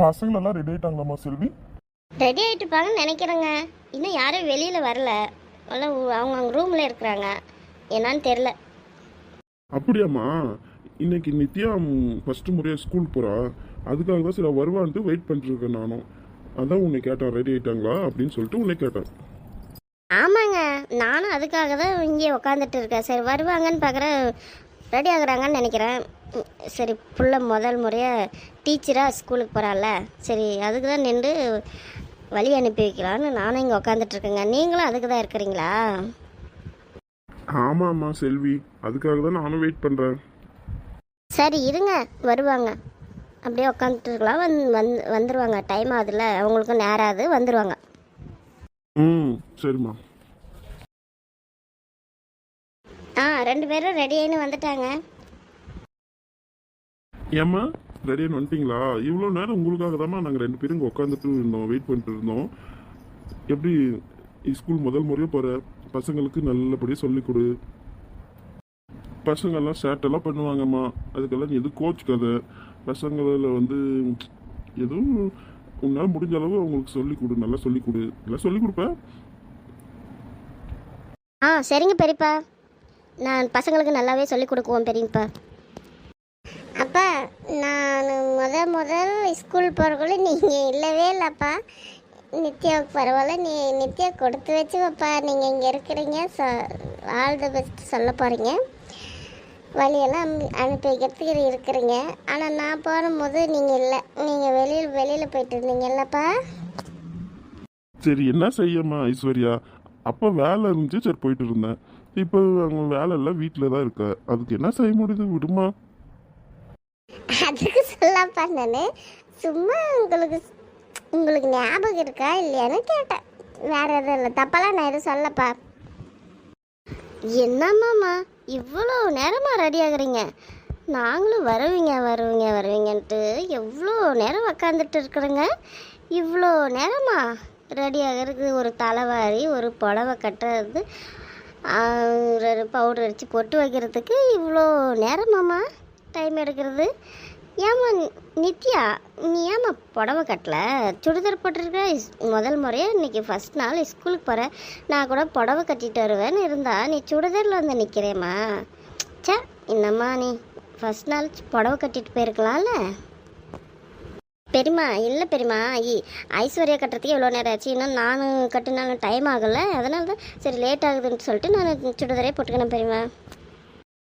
பசங்களெல்லாம் ரெடி ஆயிட்டாங்களாம்மா செல்வி? ரெடி ஆகிட்டுப்பாங்கன்னு நினைக்கிறேங்க. இன்னும் யாரும் வெளியில் வரல. எல்லாம் அவங்க ரூமில் இருக்கிறாங்க. என்னான்னு தெரில. அப்படியாம்மா? இன்னைக்கு நித்யா ஃபர்ஸ்ட் முறையாக ஸ்கூல் போகிறா. அதுக்காக தான் சரி வருவான்ட்டு வெயிட் பண்ணிட்டுருக்கேன் நானும். அதான் உன்னை கேட்டேன், ரெடி ஆயிட்டாங்களா அப்படின்னு சொல்லிட்டு உன்னை கேட்டேன். ஆமாங்க, நானும் அதுக்காக தான் இங்கே உக்காந்துட்டு இருக்கேன். சரி வருவாங்கன்னு பார்க்குறேன், ரெடி ஆகுறாங்கன்னு நினைக்கிறேன். சரி புள்ள முதல் முறையாக டீச்சராக ஸ்கூலுக்கு போகிறாள்ல, சரி அதுக்கு தான் நின்று வழி அனுப்பி வைக்கலான்னு நானும் இங்கே உக்காந்துட்ருக்கேங்க. நீங்களும் அதுக்கு தான் இருக்கிறீங்களா? ஆமாம்மா செல்வி, அதுக்காக தான் நானும் வெயிட் பண்ணுறேன். சரி இருங்க, வருவாங்க. அப்படியே உக்காந்துட்டு இருக்கலாம். வந்துடுவாங்க. டைம் ஆகுதுல்ல, அவங்களுக்கும் நேரம் ஆகுது, வந்துடுவாங்க. சரிம்மா. ரெண்டு பேரும் ரெடியானு வந்துட்டாங்க. ஏம்மா ரெடியானு வந்துட்டீங்களா? இவ்வளோ நேரம் உங்களுக்காக தாம்மா நாங்கள் ரெண்டு பேரும் இங்கே உட்காந்துட்டு இருந்தோம், வெயிட் பண்ணிட்டு இருந்தோம். எப்படி ஸ்கூல் முதல் முறையாக போகிற பசங்களுக்கு நல்லபடியாக சொல்லிக் கொடு. பசங்கள்லாம் சேட்டெல்லாம் பண்ணுவாங்கம்மா, அதுக்கெல்லாம் நீ எதுவும் கோச்சுக்காத. பசங்களில் எதுவும் உன்னால் முடிஞ்ச அளவு அவங்களுக்கு சொல்லிக் கொடு, நல்லா சொல்லிக் கொடு. நல்லா சொல்லிக் கொடுப்பேன். சரிங்க பெரியப்பா, நான் பசங்களுக்கு நல்லாவே சொல்லிக் கொடுக்குவோம் பெரியப்பா. அப்பா, நான் முதல் ஸ்கூல் போகிறக்குள்ள நீங்கள் இல்லவே இல்லைப்பா. நித்யாவுக்கு பரவாயில்ல, நீ நித்யா கொடுத்து வச்சுப்பா. நீங்கள் இங்கே இருக்கிறீங்க, ஆல் தி பெஸ்ட் சொல்ல போகிறீங்க, வழியெல்லாம் அனுப்பி வைக்கிறதுக்கு இருக்கிறீங்க. ஆனால் நான் போகும்போது நீங்கள் இல்லை, நீங்கள் வெளியில் போயிட்டு இருந்தீங்க இல்லைப்பா. சரி என்ன செய்யம்மா ஐஸ்வர்யா, அப்போ வேலை இருந்துச்சு, சரி போயிட்டு இருந்தேன். இப்போ அவங்க வேலை எல்லாம் வீட்டில் தான் இருக்க, அதுக்கு என்ன செய்ய முடியுது, விடுமா. அதுக்கு சொல்லப்பா, நான் சும்மா உங்களுக்கு ஞாபகம் இருக்கா இல்லையான்னு கேட்டேன். வேற எதுவும் இல்லை, தப்பெல்லாம் நான் எதுவும் சொல்லப்பா. என்னம்மாம்மா இவ்வளோ நேரமாக ரெடி ஆகுறீங்க? நாங்களும் வருவீங்கன்ட்டு எவ்வளோ நேரம் உக்காந்துட்டு இருக்கிறேங்க. இவ்வளோ நேரமா ரெடி ஆகிறதுக்கு? ஒரு தலைவாரி, ஒரு புடவை கட்டுறது, ஒரு பவுடர் அடித்து பொட்டு வைக்கிறதுக்கு இவ்வளோ நேரமாம்மா டைம் எடுக்கிறது? ஏம்மா நித்யா, நீ ஏம்மா புடவை கட்டல, சுடிதார் போட்டிருக்க? முதல் முறையாக இன்றைக்கி ஃபஸ்ட் நாள் ஸ்கூலுக்கு போகிறேன். நான் கூட புடவை கட்டிட்டு வருவேன்னு இருந்தா நீ சுடிதாரில் வந்து நிற்கிறேம்மா. சே, என்னம்மா நீ ஃபஸ்ட் நாள் புடவை கட்டிட்டு போயிருக்கலாம்ல. பெரியம்மா இல்லை பெரியம்மா, ஐஸ்வர்யா கட்டுறதுக்கு எவ்வளோ நேரம் ஆச்சு, இன்னும் நானும் கட்டினாலும் டைம் ஆகலை, அதனால தான் சரி லேட் ஆகுதுன்னு சொல்லிட்டு நான் சுடிதாரே போட்டுக்கணும் பெரியம்மா.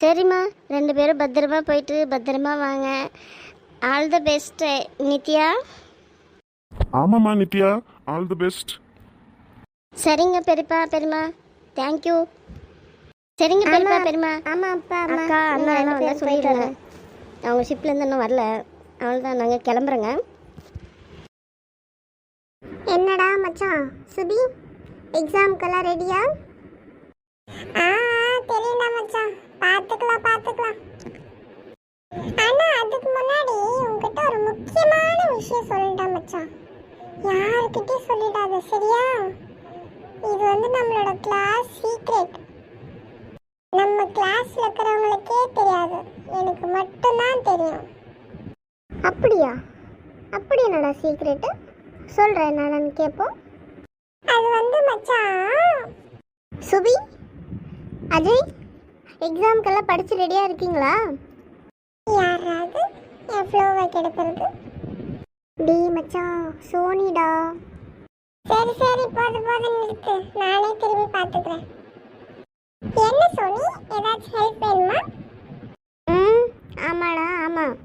சரிம்மா, ரெண்டு பேரும் பத்திரமா போயிட்டு பத்திரமா வாங்க. All the best Nithya. ஆமாம்மா நித்யா, ஆல் தி பெஸ்ட். சரிங்க பெரியம்மா, தேங்க்யூ. சரிங்க பெரியம்மா. ஆமாம் அப்பா, அக்கா அண்ணா எல்லாம் வந்து சொல்லிடுறாங்க. அவங்க ஷிப்லேருந்து இன்னும் வரல, அவ்வளோதான், நாங்கள் கிளம்புறோங்க. என்னடா மச்சான் சுபி, எக்ஸாமுக்கெல்லாம் ரெடியா? தெரியல மச்சான், பார்த்துக்கலாம். ஆனா அதுக்கு முன்னாடி உங்ககிட்ட ஒரு முக்கியமான விஷயம் சொல்லிட்டேன் மச்சான். யாருக்கிட்டையும் சொல்லிடாத, சரியா? இது நம்மளோட கிளாஸ் சீக்ரெட். நம்ம கிளாஸ்ல இருக்கிறவங்களுக்கே தெரியாது, எனக்கு மட்டும்தான் தெரியும். அப்படியா? அப்படி என்னடா சீக்ரெட்டு? சொல்கிறேன் நான் கேட்போம். அது மச்சான். சுபி, அஜய், எக்ஸாமுக்கெல்லாம் படித்து ரெடியாக இருக்கீங்களா? யாராவது எவ்வளோ கெடுக்கிறது? டி மச்சான், சோனிடா. சரி போதும் நிறுத்து, நானே திரும்பி பார்த்துக்கிறேன். என்ன சோனி, ஏதாச்சும் ஹெல்ப் வேணுமா? ஆமாடா ஆமாம்,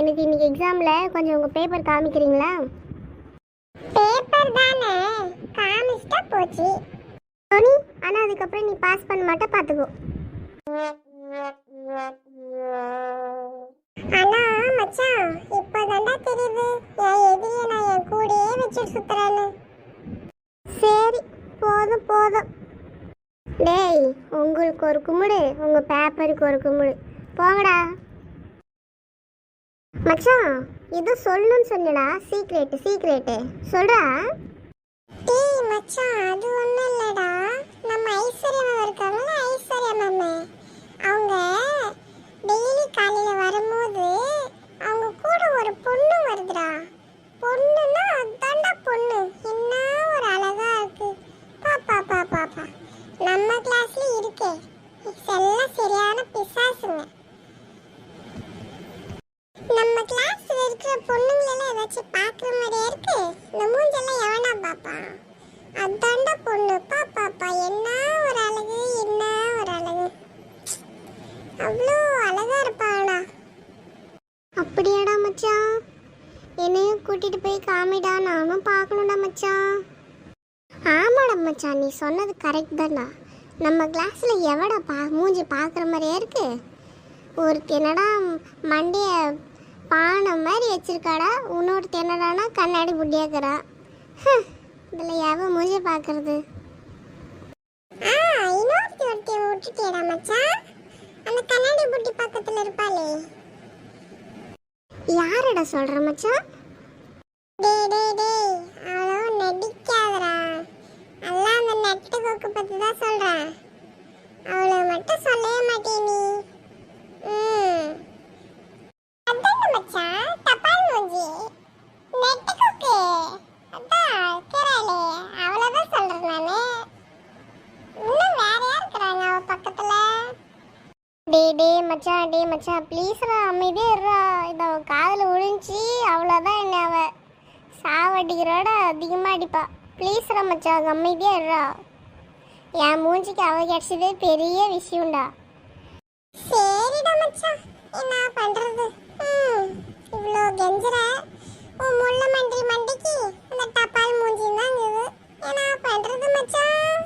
எனக்கு இன்னைக்கு எக்ஸாமில் கொஞ்சம் உங்கள் பேப்பர் காமிக்கிறீங்களா? பேப்பர் தானே, காமிச்சிட்டா போச்சு சோனி. ஆனால் அதுக்கப்புறம் நீ பாஸ் பண்ண மாட்டே, பார்த்துக்கோ. ஆனா மச்சான், இப்போதான்டா தெரியுது என் எதிரியை நான் என் கூடயே வச்சுட்டு சுத்துறேன்னு. சரி போதும். டேய், உங்களுக்கு ஒரு கும்பிடு, உங்கள் பேப்பருக்கு ஒரு கும்பிடு, போங்கடா. மச்சான், இது சொல்லணும்னு சொன்னடா, சீக்ரெட்டு சொல்றா. டேய் மச்சான், அது ஒன்றும் இல்லைடா. நம்ம ஐஸ்வர்யா மேம் இருக்காங்கல்ல, ஐஸ்வர்யா மேம், அவங்க டெய்லி காலையில் வரும்போது அவங்க கூட ஒரு பொண்ணு வருதுடா. காமிடா, நானும் பார்க்கணும்டா மச்சான். ஆமாடா மச்சான், நீ சொன்னது கரெக்ட் தான்டா. நம்ம கிளாஸில் எவடா மூஞ்சி பார்க்குற மாதிரியே இருக்கு. ஒருத்தி என்னடா மண்டைய பானை மாதிரி வச்சிருக்காடா, இன்னொருத்தி என்னடானா கண்ணாடி புட்டியாக்குறா. இதில் எவ மூஞ்சி பார்க்கறது? இன்னொருத்தி ஒருத்தி விட்டுட்டேடா மச்சான், அந்த கண்ணாடி புட்டி பக்கத்தில் இருப்பாளே. யாரடா சொல்ற மச்சான்? அவ்வளோ நடிக்காதடா, எல்லாம் அந்த நெட்டு கொக்கு பற்றி தான் சொல்கிறேன். அவளை மட்டும் சொல்லவே மாட்டேன் நீ. அதான் மச்சான், தப்பால் மூஞ்சி நெட்டு கொக்கு, அதான் கேராளே, அவளை தான் சொல்கிறேன் நான். இன்னும் வேற யார் இருக்கிறாங்க அவ பக்கத்தில்? டே மச்சான் ப்ளீஸ்ரா, அமைதியே இருறா. இதை அவள் காதில் விழுந்துச்சு, அவ்வளோதான். என்ன அவள் சாவடிக்கிறோட அதிகமாக அடிப்பா. ப்ளீஸ்ரா மச்சான், அமைதியாக இருறா. என் மூஞ்சிக்கு அவ கிடைச்சதே பெரிய விஷயம்டா. சரிடா மச்சான், என்ன பண்றது? இவ்வளோ கெஞ்சுற, உன் முள்ள மண்டிக்கு அந்த டப்பால் மூஞ்சி தான் இருக்குது. என்ன பண்றது மச்சான்?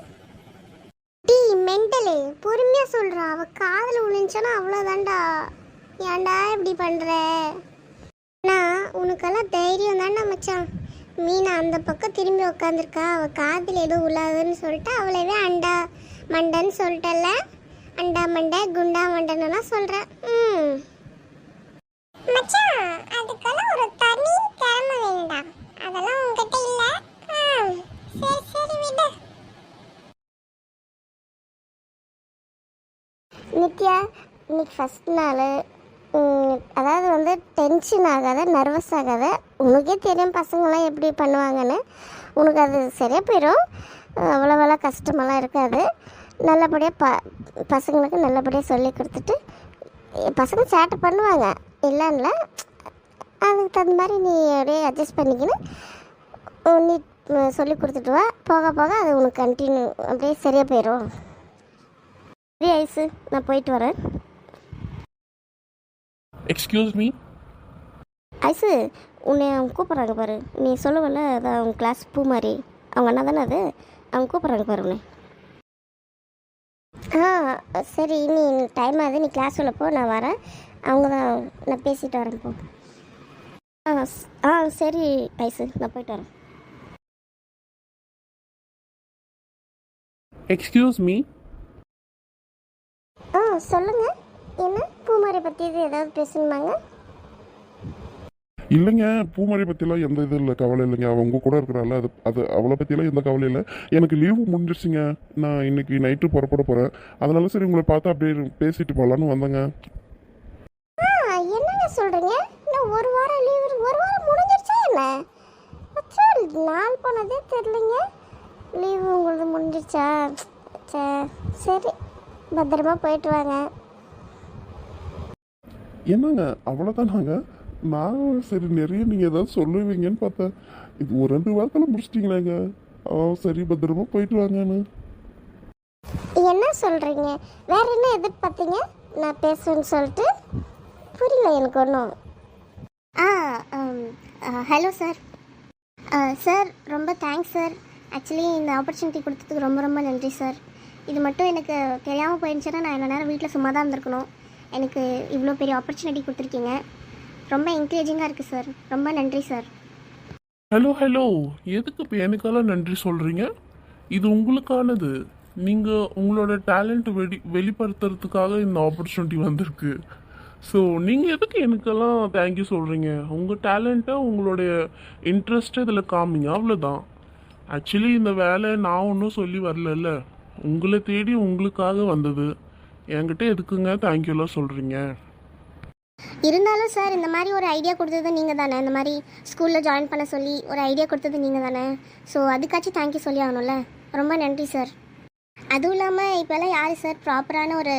டீ மெண்டலே, பொறுமையாக சொல்கிறா. அவ காதில் விழுந்துச்சானா அவ்வளோதான்டா. ஏன்டா இப்படி பண்ணுற? நான் உனக்கெல்லாம் தைரியம் தான்டா மச்சான். மீனா அந்த பக்கம் திரும்பி உட்காந்துருக்கா, அவள் காதில் எதுவும் உள்ளாதுன்னு சொல்லிட்டு அவளவே அண்டா மண்டைன்னு சொல்லிட்டல. அண்டா மண்டை குண்டா மண்டைன்னு சொல்கிறேன். மச்சான், அதுக்கெல்லாம் ஒரு தனி திறமை வேணும்டா. அதெல்லாம் உங்ககிட்ட இல்லை. சரி விடு. நித்யா, இன்னைக்கு ஃபஸ்ட் நாள். அதாவது வந்து டென்ஷன் ஆகாத, நர்வஸ் ஆகாத. உனக்கே தெரியும் பசங்களாம் எப்படி பண்ணுவாங்கன்னு. உனக்கு அது சரியாக போயிடும். அவ்வளோவெல்லாம் கஷ்டமெல்லாம் இருக்காது. நல்லபடியாக பசங்களுக்கு நல்லபடியாக சொல்லி கொடுத்துட்டு, பசங்க சேட்டை பண்ணுவாங்க இல்லைன்ல, அதுக்கு தகுந்த மாதிரி நீ அப்படியே அட்ஜஸ்ட் பண்ணிக்கின்னு நீ சொல்லி கொடுத்துட்டு வா. போக போக அது உனக்கு கண்டினியூ அப்படியே சரியாக போயிடும். சரி ஐஸு, நான் போயிட்டு வரேன். Excuse me. ஐஸு, உன்னை அவங்க கூப்பிட்றாங்க பாரு. நீ சொல்லுவல, அதான் அவங்க கிளாஸ் பூ மாதிரி, அவங்க அண்ணா தானே அது, அவங்க கூப்பிட்றாங்க பாரு உன்னை. சரி, நீ டைம் ஆகுது, நீ கிளாஸ் உள்ள போ, நான் வரேன். அவங்க தான், நான் பேசிட்டு வரேன் போ. சரி ஐஸு, நான் போயிட்டு வரேன். Excuse me. சொல்லுங்க, என்ன பூமாரி பற்றி இது ஏதாவது பேசணுமாங்க? இல்லைங்க, பூமாரி பற்றிலாம் எந்த இது இல்லை, கவலை இல்லைங்க. அவள் உங்கள் கூட இருக்கிறாள், அது அவளை பற்றிலாம் எந்த கவலை இல்லை. எனக்கு லீவு முடிஞ்சிருச்சுங்க. நான் இன்னைக்கு நைட்டு புறப்பட போகிறேன். அதனால சரி உங்களை பார்த்து அப்படியே பேசிட்டு போகலான்னு வந்தேங்க. என்னங்க சொல்கிறீங்க? இன்னும் ஒரு வாரம் லீவு, ஒரு வாரம் முடிஞ்சிருச்சா என்ன? நாள் போனதே தெரியலைங்க. லீவு உங்களுக்கு முடிஞ்சிருச்சா? சரி, பத்திரமா போயிட்டு வாங்க. என்னங்க அவ்வளோதானாங்க? நான் சரி நிறைய நீங்கள் ஏதாவது சொல்லுவீங்கன்னு பார்த்தேன். இது ஒரு 2 வாரத்தில் முடிச்சிட்டிங்களாங்க? சரி, பத்திரமா போயிட்டு வாங்கன்னு. என்ன சொல்கிறீங்க? வேற என்ன எதிர்பார்த்தீங்க நான் பேசுவேன்னு சொல்லிட்டு? புரியல எனக்கு ஒன்றும். Hello sir. சார், ரொம்ப தேங்க்ஸ் சார். ஆக்சுவலி இந்த ஆப்பர்ச்சுனிட்டி கொடுத்ததுக்கு ரொம்ப ரொம்ப நன்றி சார். இது மட்டும் எனக்கு தெரியாமல் போயிருந்துச்சுன்னா நான் என்ன நேரம் வீட்டில் சும்மா தான் இருந்திருக்கணும். எனக்கு இவ்வளோ பெரிய ஆப்பர்ச்சுனிட்டி கொடுத்துருக்கீங்க. ரொம்ப என்கரேஜிங்காக இருக்குது சார். ரொம்ப நன்றி சார். ஹலோ, எதுக்கு இப்போ எனக்கெல்லாம் நன்றி சொல்கிறீங்க? இது உங்களுக்கானது. நீங்கள் உங்களோட டேலண்ட் வெளிப்படுத்துறதுக்காக இந்த ஆப்பர்ச்சுனிட்டி வந்திருக்கு. ஸோ நீங்கள் எதுக்கு எனக்கெல்லாம் தேங்க்யூ சொல்கிறீங்க? உங்கள் டேலண்ட்டை, உங்களுடைய இன்ட்ரெஸ்ட்டை இதில் காமிங்க, அவ்வளோதான். ஆக்சுவலி இந்த வேலை நான் ஒன்றும் சொல்லி வரல, உங்களை தேடி உங்களுக்காக வந்தது. என்கிட்ட எதுக்குங்க தேங்க்யூலாம் சொல்கிறீங்க? இருந்தாலும் சார், இந்த மாதிரி ஒரு ஐடியா கொடுத்தது நீங்கள் தானே. இந்த மாதிரி ஸ்கூலில் ஜாயின் பண்ண சொல்லி ஒரு ஐடியா கொடுத்தது நீங்கள் தானே. ஸோ அதுக்காச்சும் தேங்க்யூ சொல்லி ஆகணும்ல. ரொம்ப நன்றி சார். அதுவும் இல்லாமல் இப்போல்லாம் யார் சார் ப்ராப்பரான ஒரு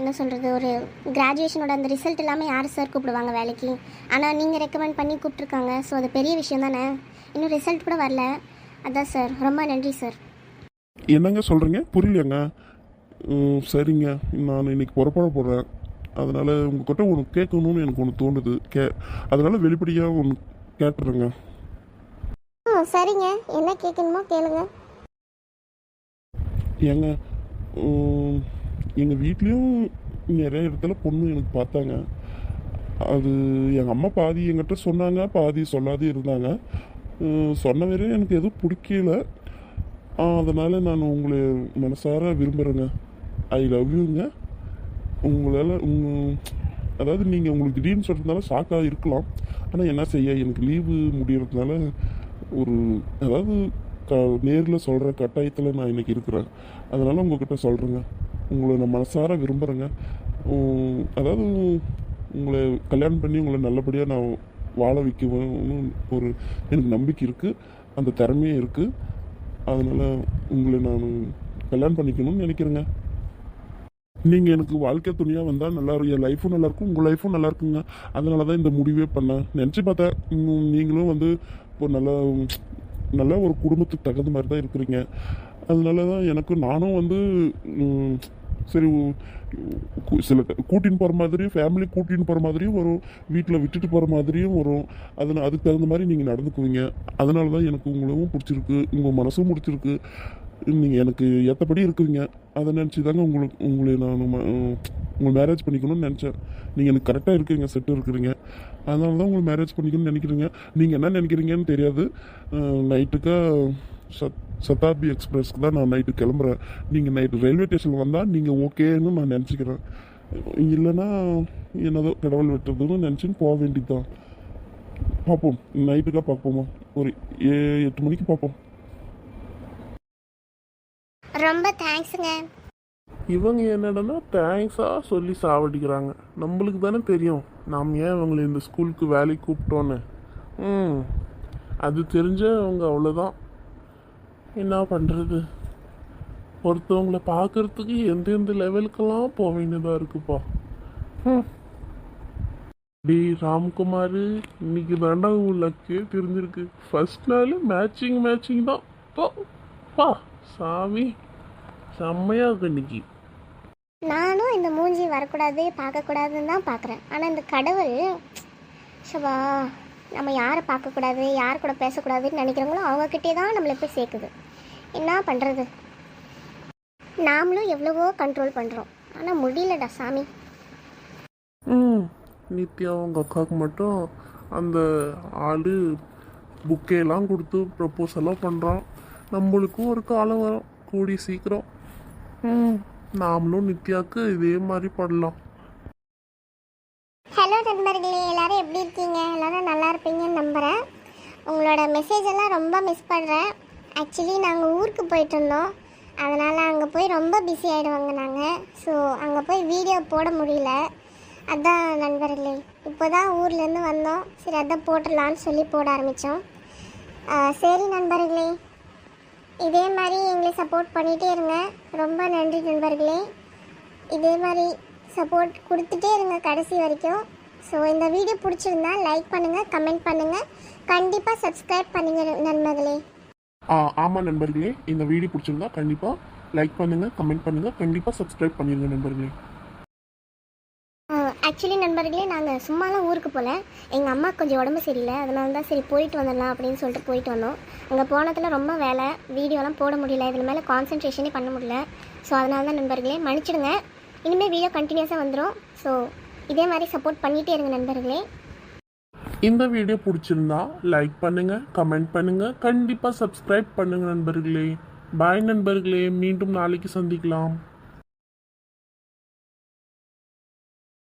என்ன சொல்கிறது, ஒரு கிராஜுவேஷனோட அந்த ரிசல்ட் இல்லாமல் யார் சார் கூப்பிடுவாங்க வேலைக்கு? ஆனால் நீங்கள் ரெக்கமெண்ட் பண்ணி கூப்பிட்ருக்காங்க. ஸோ அது பெரிய விஷயம் தானே. இன்னும் ரிசல்ட் கூட வரல. அதான் சார், ரொம்ப நன்றி சார். என்னங்க சொல்கிறீங்க? புரியலையாங்க? சரிங்க, நான் இன்னைக்கு புறப்பட போகிறேன். அதனால் உங்கள்கிட்ட ஒன்று கேட்கணும்னு எனக்கு ஒன்று தோணுது. அதனால் வெளிப்படையாக ஒன்று கேட்டுருங்க. சரிங்க, என்ன கேட்கணுமோ கேளுங்க. ஏங்க எங்கள் வீட்லேயும் நிறைய இடத்துல பொண்ணு எனக்கு பார்த்தாங்க. அது எங்கள் அம்மா பாதி என்கிட்ட சொன்னாங்க, பாதி சொல்லாதே இருந்தாங்க. சொன்ன வரையும் எனக்கு எதுவும் பிடிக்கல. அதனால் நான் உங்களை மனசார விரும்புகிறேங்க. ஐ லவ் யூங்க. உங்களால் அதாவது நீங்கள் உங்களுக்கு திடீர்னு சொல்கிறதுனால ஷாக்காக இருக்கலாம். ஆனால் என்ன செய்ய, எனக்கு லீவு முடியறதுனால ஒரு அதாவது நேரில் சொல்கிற கட்டாயத்தில் நான் இன்றைக்கி இருக்கிறேன். அதனால் உங்கள்கிட்ட சொல்கிறேங்க, உங்களை நான் மனசார விரும்புகிறேங்க. அதாவது உங்களை கல்யாணம் பண்ணி உங்களை நல்லபடியாக நான் வாழ வைக்குவேன்னு ஒரு எனக்கு நம்பிக்கை இருக்குது, அந்த திறமையும் இருக்குது. அதனால் உங்களை நான் கல்யாணம் பண்ணிக்கணும்னு நினைக்கிறேங்க. நீங்கள் எனக்கு வாழ்க்கை துணையாக வந்தால் நல்லா இருக்கும், என் லைஃப்பும் நல்லாயிருக்கும், உங்கள் லைஃப்பும் நல்லா இருக்குங்க. அதனால தான் இந்த முடிவே பண்ணேன். நினச்சி பார்த்தேன் நீங்களும் வந்து இப்போ நல்ல ஒரு குடும்பத்துக்கு தகுந்த மாதிரி தான் இருக்கிறீங்க. அதனால தான் நானும் வந்து சரி சில கூட்டின்னு போகிற மாதிரியும் ஃபேமிலி கூட்டின்னு போகிற மாதிரியும் வரும், வீட்டில் விட்டுட்டு போகிற மாதிரியும் வரும். அதுக்கு தகுந்த மாதிரி நீங்கள் நடந்துக்குவீங்க. அதனால தான் எனக்கு உங்களும் பிடிச்சிருக்கு, உங்கள் மனசும் பிடிச்சிருக்கு, நீங்கள் எனக்கு ஏற்றபடி இருக்குவீங்க. அதை நினச்சி தாங்க உங்களை நான் உங்களை மேரேஜ் பண்ணிக்கணும்னு நினச்சேன். நீங்கள் எனக்கு கரெக்டாக இருக்கீங்க, செட்டு இருக்கிறீங்க. அதனால தான் உங்களை மேரேஜ் பண்ணிக்கணும்னு நினைக்கிறீங்க. நீங்கள் என்ன நினைக்கிறீங்கன்னு தெரியாது. நைட்டுக்கா சதாப்தி எக்ஸ்பிரஸ்க்கு தான் நான் நைட்டு கிளம்புறேன். நீங்கள் நைட்டு ரயில்வே ஸ்டேஷன் வந்தால் நீங்கள் ஓகேன்னு நான் நினச்சிக்கிறேன். இல்லைன்னா என்னதோ கடவுள் வெட்டுறதுன்னு நினச்சின்னு போக வேண்டியது தான். பார்ப்போம், நைட்டுக்காக பார்ப்போமா, ஒரு 8 மணிக்கு பார்ப்போம். ரொம்ப தேங்க்ஸுங்க. இவங்க என்னடனா தேங்க்ஸாக சொல்லி சாவடிக்கிறாங்க. நம்மளுக்கு தானே தெரியும் நாம் ஏன் இவங்களை இந்த ஸ்கூலுக்கு வேலைக்கு கூப்பிட்டோன்னு. அது தெரிஞ்ச அவங்க அவ்வளோதான். என்ன பண்ணுறது, ஒருத்தவங்களை பார்க்குறதுக்கு எந்தெந்த லெவலுக்கெல்லாம் போக வேண்டியதாக இருக்குப்பா. டி ராம்குமார், இன்னைக்கு தாண்டா லக்கு தெரிஞ்சிருக்கு. ஃபர்ஸ்ட் நாள் மேட்சிங் தான். பா சாமி, செம்மையாக இருக்கு இன்னைக்கு. நானும் இந்த மூஞ்சி வரக்கூடாது பார்க்கக்கூடாதுன்னு தான் பார்க்குறேன். ஆனால் இந்த கடவுள் ஷபா, நம்ம யாரை பார்க்கக்கூடாது, யார் கூட பேசக்கூடாதுன்னு நினைக்கிறவங்களோ அவங்கக்கிட்டே தான் நம்மளை போய் சேர்க்குது. என்ன பண்ணுறது, நாமளும் எவ்வளவோ கண்ட்ரோல் பண்ணுறோம், ஆனால் முடியலடா சாமி. நித்யா உங்கள் அக்காவுக்கு மட்டும் அந்த ஆள் புக்கெல்லாம் கொடுத்து ப்ரப்போஸெல்லாம் பண்ணுறான். நம்மளுக்கும் ஒரு காலம் வரும் கூடி சீக்கிரம். நாமளும் நித்யாவுக்கு இதே மாதிரி பண்ணலாம். ஹலோ நண்பர்களே, எல்லாரும் எப்படி இருக்கீங்க? எல்லாரும் நல்லா இருப்பீங்கன்னு நம்புகிறேன். உங்களோட மெசேஜ் எல்லாம் ரொம்ப மிஸ் பண்ணுறேன். ஆக்சுவலி நாங்கள் ஊருக்கு போயிட்டு இருந்தோம், அதனால் அங்கே போய் ரொம்ப பிஸி ஆகிடுவாங்க நாங்கள். ஸோ அங்கே போய் வீடியோ போட முடியல. அதான் நண்பர்களே, இப்போ தான் ஊர்லேருந்து வந்தோம், சரி அதான் போட்டுடலான்னு சொல்லி போட ஆரம்பித்தோம். சரி நண்பர்களே, இதே மாதிரி எங்களை சப்போர்ட் பண்ணிகிட்டே இருங்க. ரொம்ப நன்றி நண்பர்களே. இதே மாதிரி சப்போர்ட் கொடுத்துட்டே இருங்க கடைசி வரைக்கும். ஸோ இந்த வீடியோ பிடிச்சிருந்தா லைக் பண்ணுங்கள், கமெண்ட் பண்ணுங்கள், கண்டிப்பாக சப்ஸ்கிரைப் பண்ணுங்க நண்பர்களே. ஆமாம் நண்பர்களே, இந்த வீடியோ பிடிச்சிருந்தா கண்டிப்பாக லைக் பண்ணுங்கள், கமெண்ட் பண்ணுங்கள், கண்டிப்பாக சப்ஸ்கிரைப் பண்ணிடுங்க நண்பர்களே. ஆக்சுவலி நண்பர்களே, நாங்கள் சும்மாலாம் ஊருக்கு போகல, எங்கள் அம்மா கொஞ்சம் உடம்பு சரியில்லை, அதனால தான் சரி போயிட்டு வந்துடலாம் அப்படின்னு சொல்லிட்டு போயிட்டு வந்தோம். அங்கே போனதில் ரொம்ப வேலை, வீடியோலாம் போட முடியல, இதில் மேலே கான்சன்ட்ரேஷனே பண்ண முடியல. ஸோ அதனால தான் நண்பர்களே மன்னிச்சிடுங்க. இனிமேல் வீடியோ கண்டினியூஸாக வந்துடும். ஸோ இதே மாதிரி சப்போர்ட் பண்ணிகிட்டே இருங்க நண்பர்களே. இந்த வீடியோ பிடிச்சிருந்தா லைக் பண்ணுங்கள், கமெண்ட் பண்ணுங்கள், கண்டிப்பாக சப்ஸ்கிரைப் பண்ணுங்கள் நண்பர்களே. பாய் நண்பர்களே, மீண்டும் நாளைக்கு சந்திக்கலாம்.